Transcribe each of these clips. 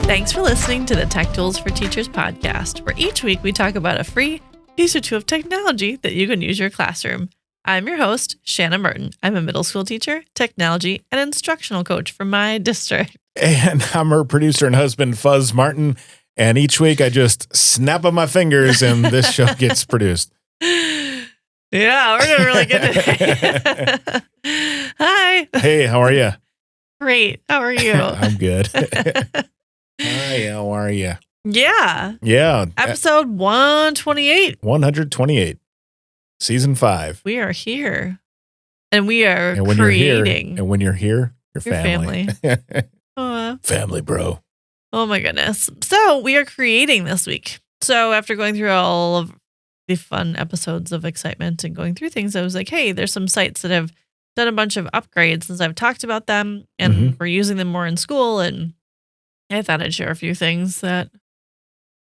Thanks for listening to the Tech Tools for Teachers podcast, where each week we talk about a free piece or two of technology that you can use in your classroom. I'm your host, Shanna Merton. I'm a middle school teacher, technology, and instructional coach for my district. And I'm her producer and husband, Fuzz Martin. And each week I just snap on my fingers and this show gets produced. Yeah, we're doing really good today. Hi. Hey, how are you? Great. How are you? I'm good. Hi, how are you? Yeah. Yeah. Episode 128. 128. Season 5. We are here. And we are And when creating. when you're here, you're Your family. Family, bro. Oh my goodness. So we are creating this week. So after going through all of the fun episodes of excitement and going through things, I was like, hey, there's some sites that have done a bunch of upgrades since I've talked about them and we're using them more in school. And I thought I'd share a few things that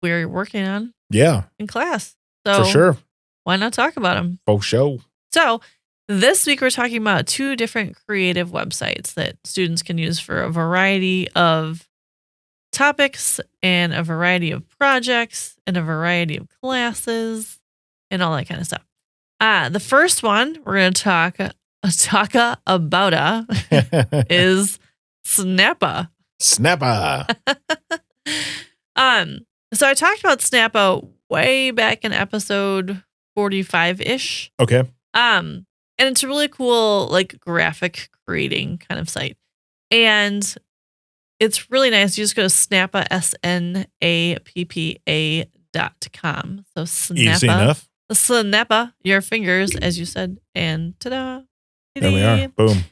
we're working on in class. So For sure. why not talk about them? For sure. So this week we're talking about 2 different creative websites that students can use for a variety of topics and a variety of projects and a variety of classes and all that kind of stuff. The first one we're going to talk about is Snappa. Snappa. So I talked about Snappa way back in episode 45-ish. Okay. And it's a really cool, like, graphic creating kind of site. And it's really nice. You just go to Snappa, SNAPPA.com. So Snappa. Easy enough. Snappa your fingers, as you said, and ta-da. There we are. Boom.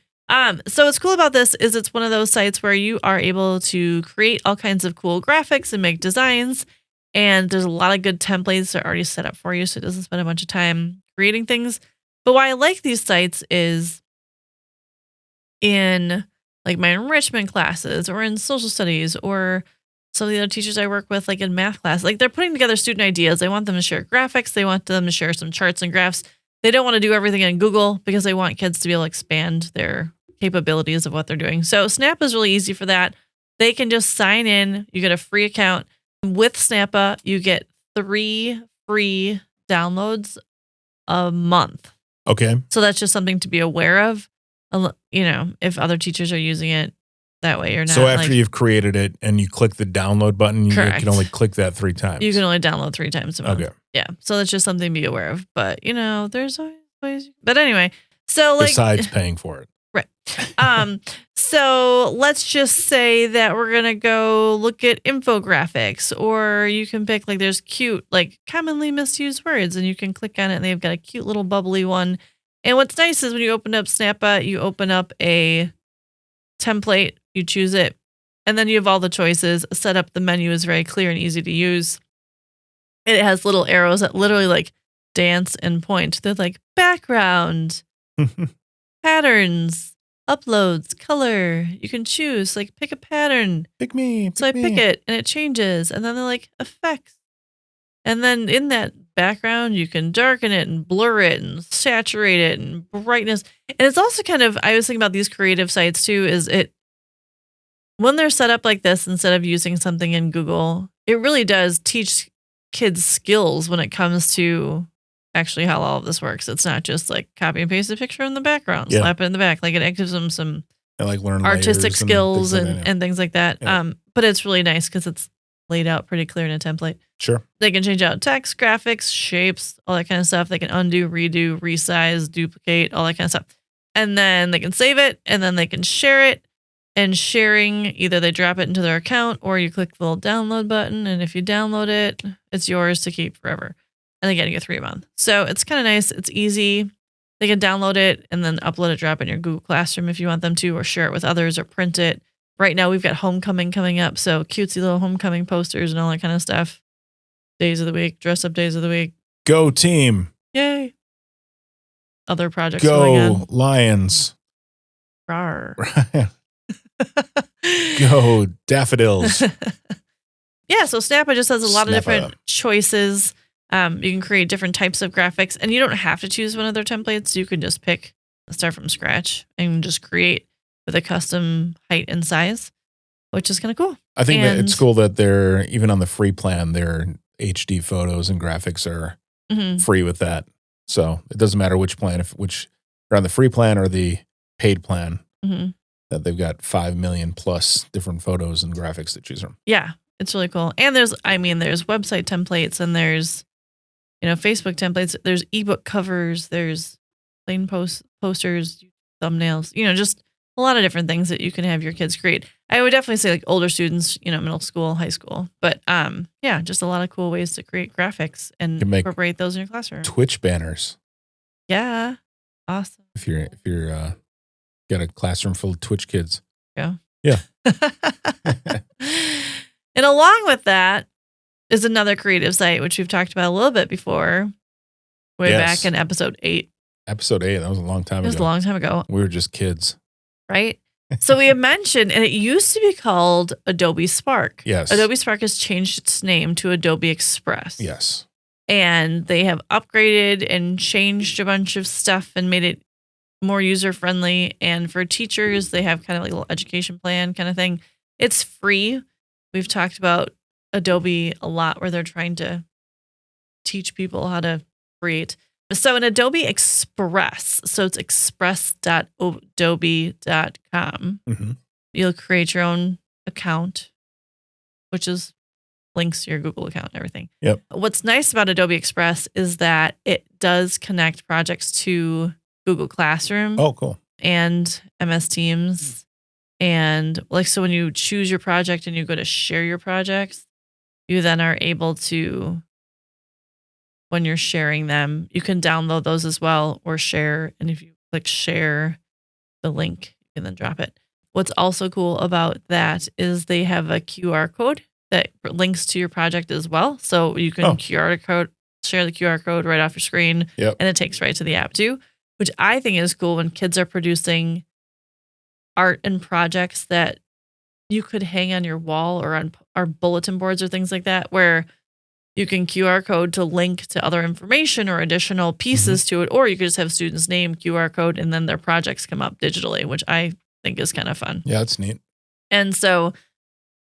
So what's cool about this is it's one of those sites where you are able to create all kinds of cool graphics and make designs. And there's a lot of good templates that are already set up for you, so it doesn't spend a bunch of time creating things. But why I like these sites is in like my enrichment classes or in social studies or some of the other teachers I work with, like in math class, like they're putting together student ideas. They want them to share graphics. They want them to share some charts and graphs. They don't want to do everything in Google because they want kids to be able to expand their capabilities of what they're doing. So Snap is really easy for that. They can just sign in. You get a free account. With Snappa, you get 3 free downloads a month. Okay. So that's just something to be aware of. You know, if other teachers are using it that way or not. So after you've created it and you click the download button, you can only click that 3 times. You can only download 3 times a month. Okay. Yeah. So that's just something to be aware of. But, you know, there's always ways. But anyway, so like. Besides paying for it. Right. So let's just say that we're going to go look at infographics, or you can pick, like, there's cute, like, commonly misused words, and you can click on it and they've got a cute little bubbly one. And what's nice is when you open up Snappa, you open up a template, you choose it, and then you have all the choices set up. The menu is very clear and easy to use. It has little arrows that literally like dance and point. They're like background, patterns, uploads, color. You can choose, like, pick a pattern. Pick me. So I pick it and it changes. And then they're like effects. And then in that background, you can darken it and blur it and saturate it and brightness. And it's also kind of, I was thinking about these creative sites too, is it, when they're set up like this, instead of using something in Google, it really does teach kids skills when it comes to actually how all of this works. It's not just like copy and paste a picture in the background, slap it in the back. Like, it gives them some learn artistic skills and things like that. Yeah. But it's really nice because it's laid out pretty clear in a template. Sure. They can change out text, graphics, shapes, all that kind of stuff. They can undo, redo, resize, duplicate, all that kind of stuff. And then they can save it, and then they can share it. And sharing, either they drop it into their account or you click the little download button. And if you download it, it's yours to keep forever. And again, you get 3 a month. So it's kind of nice. It's easy. They can download it and then upload it, drop it in your Google Classroom if you want them to, or share it with others or print it. Right now, we've got homecoming coming up. So cutesy little homecoming posters and all that kind of stuff. Days of the week, dress up days of the week. Go team. Yay. Other projects going on. Go Lions. Rawr. Go daffodils. Yeah, so Snappa just has a lot of different choices. You can create different types of graphics, and you don't have to choose one of their templates. You can just start from scratch and just create with a custom height and size. which is kind of cool. I think that it's And- cool that they're, even on the free plan, their HD photos and graphics are Mhm. free with that. So it doesn't matter which plan, which you're on the free plan or the paid plan, Mhm. that they've got 5 million plus different photos and graphics to choose from. Yeah, it's really cool. And there's website templates and there's, Facebook templates. There's ebook covers. There's plain posters, thumbnails, just a lot of different things that you can have your kids create. I would definitely say like older students, middle school, high school. But yeah, just a lot of cool ways to create graphics and can make incorporate those in your classroom. Twitch banners. Yeah. Awesome. If you're got a classroom full of Twitch kids. Yeah. Yeah. And along with that is another creative site, which we've talked about a little bit before, way Yes. back in episode 8. Episode 8, that was a long time It was ago. a long time ago, We were just kids. right? So we have mentioned, and it used to be called Adobe Spark. Yes. Adobe Spark has changed its name to Adobe Express. Yes. And they have upgraded and changed a bunch of stuff and made it more user-friendly. And for teachers, they have kind of like a little education plan kind of thing. It's free. We've talked about Adobe a lot where they're trying to teach people how to create. So in Adobe Express, so it's express.adobe.com, Mm-hmm. you'll create your own account, which is links to your Google account and everything. Yep. What's nice about Adobe Express is that it does connect projects to Google Classroom Oh, cool. and MS Teams. And like, so when you choose your project and you go to share your projects, you then are able to, when you're sharing them, you can download those as well or share. And if you click share the link, you can then drop it. What's also cool about that is they have a QR code that links to your project as well. So you can share the QR code right off your screen. Yep. And it takes right to the app too, which I think is cool when kids are producing art and projects that you could hang on your wall or on our bulletin boards or things like that, where you can QR code to link to other information or additional pieces to it, or you could just have students' name, QR code, and then their projects come up digitally, which I think is kind of fun. Yeah, that's neat. And so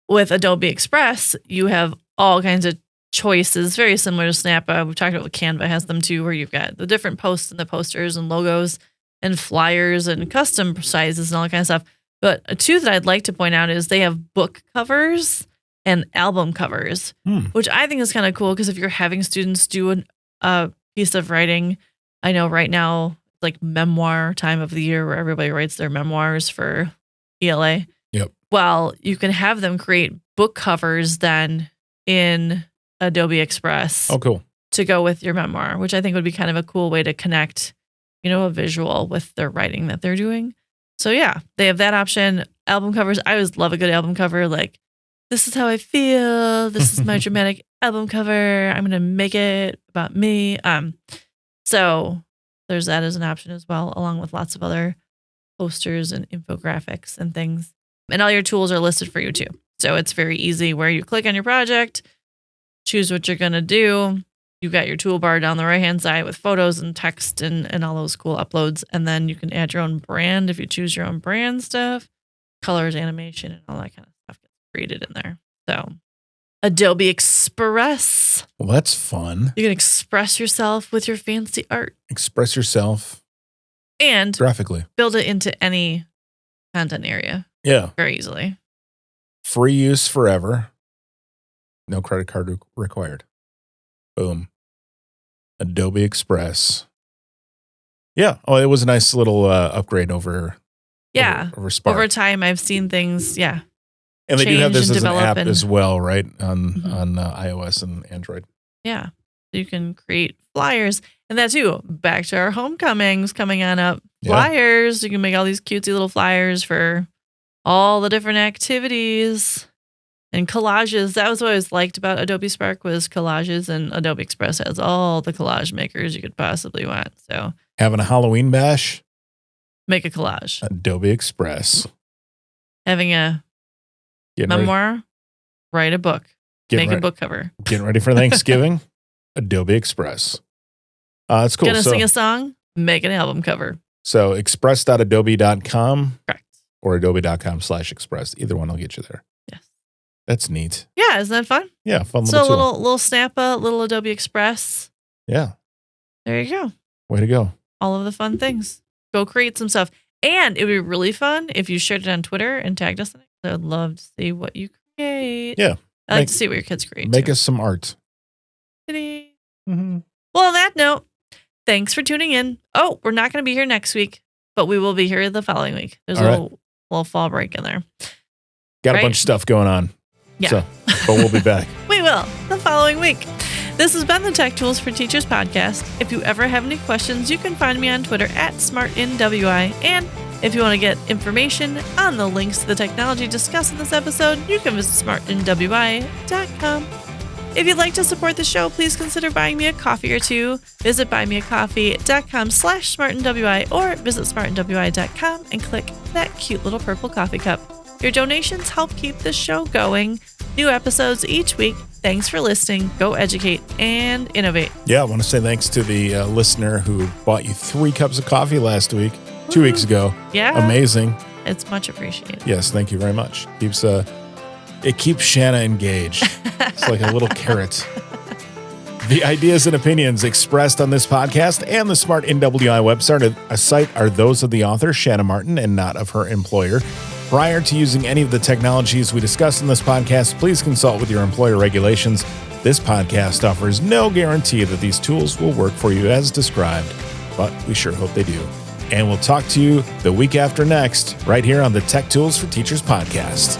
with Adobe Express, you have all kinds of choices, very similar to Snappa. We've talked about Canva has them too, where you've got the different posts and the posters and logos and flyers and custom sizes and all that kind of stuff. But two that I'd like to point out is they have book covers and album covers, which I think is kind of cool because if you're having students do a piece of writing, I know right now, like memoir time of the year where everybody writes their memoirs for ELA. Yep. Well, you can have them create book covers then in Adobe Express Oh, cool. to go with your memoir, which I think would be kind of a cool way to connect, a visual with their writing that they're doing. So yeah, they have that option. Album covers. I always love a good album cover. Like, this is how I feel. This is my dramatic album cover. I'm going to make it about me. So there's that as an option as well, along with lots of other posters and infographics and things. And all your tools are listed for you too. So it's very easy where you click on your project, choose what you're going to do. You've got your toolbar down the right-hand side with photos and text and all those cool uploads. And then you can add your own brand if you choose your own brand stuff, colors, animation, and all that kind of stuff gets created in there. So Adobe Express. Well, that's fun. You can express yourself with your fancy art. Express yourself And graphically. build it into any content area Yeah. very easily. Free use forever. No credit card required. Boom. Adobe Express. Yeah. Oh, it was a nice little upgrade over. Yeah. Over Spark. Over time, I've seen things. Yeah. And they do have this change as and an app develop as well, right? On Mhm. iOS and Android. Yeah. You can create flyers. And that too, back to our homecomings coming on up. Yeah. Flyers. You can make all these cutesy little flyers for all the different activities and collages. That was what I always liked about Adobe Spark was collages, and Adobe Express has all the collage makers you could possibly want. So Having a Halloween bash. make a collage. Adobe Express. Having a Getting ready, memoir, write a book, getting, make a book cover. getting ready for Thanksgiving. Adobe Express. That's cool. Gonna So, sing a song, make an album cover. so express.adobe.com Correct. or adobe.com/express. Either one will get you there. Yes. That's neat. Yeah, isn't that fun? Yeah, fun So little tool. little Snappa, little Adobe Express. Yeah. There you go. Way to go. All of the fun things. Go create some stuff. And it would be really fun if you shared it on Twitter and tagged us in it. I would love to see what you create. Yeah. I like to see what your kids create. Make us some art. Mm-hmm. Well, on that note, thanks for tuning in. Oh, we're not going to be here next week, but we will be here the following week. There's a little fall break in there. Got a bunch of stuff going on. Yeah. So, but we'll be back. We will the following week. This has been the Tech Tools for Teachers podcast. If you ever have any questions, you can find me on Twitter @SmartInWI. And if you want to get information on the links to the technology discussed in this episode, you can visit smartinwi.com. If you'd like to support the show, please consider buying me a coffee or two. Visit buymeacoffee.com/smartinwi or visit smartinwi.com and click that cute little purple coffee cup. Your donations help keep this show going. New episodes each week. Thanks for listening. Go educate and innovate. Yeah, I want to say thanks to the listener who bought you 3 cups of coffee last week, 2 weeks ago. Yeah. Amazing. It's much appreciated. Yes, thank you very much. It keeps Shanna engaged. It's like a little carrot. The ideas and opinions expressed on this podcast and the Smart NWI website are those of the author, Shanna Martin, and not of her employer. Prior to using any of the technologies we discuss in this podcast, please consult with your employer regulations. This podcast offers no guarantee that these tools will work for you as described, but we sure hope they do. And we'll talk to you the week after next, right here on the Tech Tools for Teachers podcast.